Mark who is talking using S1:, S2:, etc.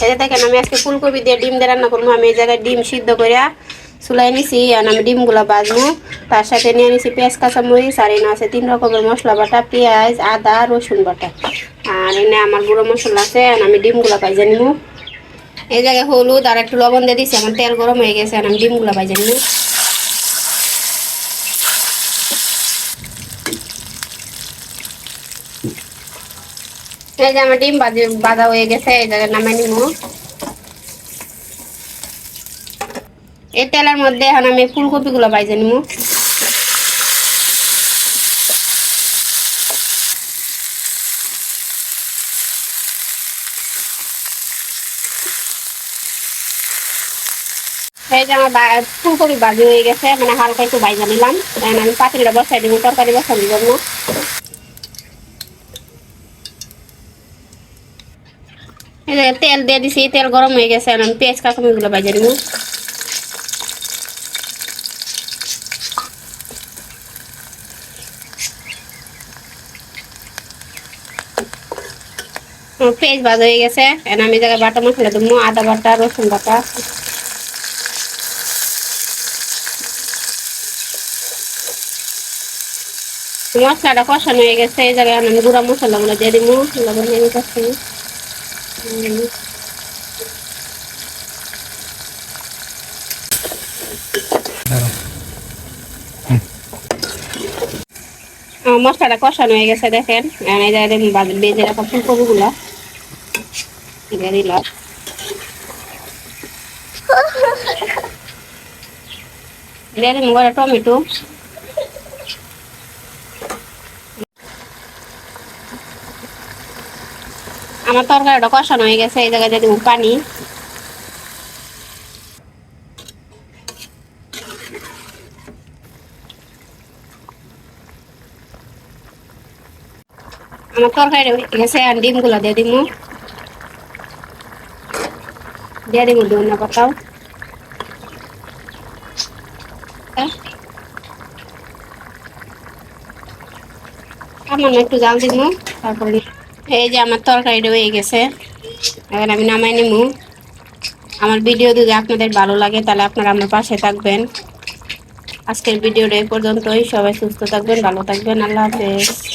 S1: এই যে দেখেন আমি আজকে ফুলকপি দিয়ে ডিম দিয়ে রান্না করবো। আমি এই জায়গায় ডিম সিদ্ধ করে চুলাই নিছি, আর আমি ডিমগুলো ভাজবো। তার সাথে নিয়ে নিছি পেঁয়াজ কাঁচামরিচ, আর এনে আছে 3 রকমের মশলা বাটা, পেঁয়াজ আদা রসুন বাটা, আর এনে আমার গুঁড়ো মশলা আছে। আর আমি ডিমগুলো ভাজে নিব। এই জায়গায় হলুদ আর একটু লবণ দিয়ে দিছি। আমার তেল গরম হয়ে গেছে, আর আমি ডিমগুলো ভাজে নিব। এই যে আমার ডিম ভাজা হয়ে গেছে, এই জায়গায় নামাই নিব। এই তেলের মধ্যে এখন আমি ফুলকপিগুলো ভাজে নিব। এই যে আমার ফুলকপি ভাজি হয়ে গেছে, মানে হালকা একটু ভাজা নিলাম। এখন আমি পাতিলটা বসাই দিব, তরকারি বসানোর জন্য। এই যে তেল দিয়ে দিছি, তেল গরম হয়ে গেছে। এখন আমি পেঁয়াজ কাঁচামরিচগুলো ভাজে নিব। পেঁয়াজ ভাজা হয়ে গেছে, এখন আমি জায়গায় বাটা মশলা দেবো, আদা বাটা রসুন বাটা। মশলাটা কষানো হয়ে গেছে, এই জায়গায় আমি গুঁড়া মশলাগুলো দিয়ে দিব। লবণ দিয়ে নিতেছি। মশলাটা কষানো হয়ে গেছে দেখেন। এই জায়গায় বেজে রাখা ফুলকপিগুলো দিয়ে দিলাম। দিয়ে দিন টমেটো। আমার তরকারিটা কষানো হয়ে গেছে, এই জায়গায় দিয়ে দিব পানি। আমার তরকারি হয়ে গেছে, আর ডিমগুলো দিয়ে দিব। দিয়ে দিব ধনিয়া পাতাও। সামান্য একটু জাল দিব। তারপরে এই যে আমার তরকারিটা হয়ে গেছে, এখন আমি নামাই নিব। আমার ভিডিও যদি আপনাদের ভালো লাগে তাহলে আপনারা আমার পাশে থাকবেন। আজকের ভিডিওটা এই পর্যন্তই। সবাই সুস্থ থাকবেন, ভালো থাকবেন। আল্লাহ হাফেজ।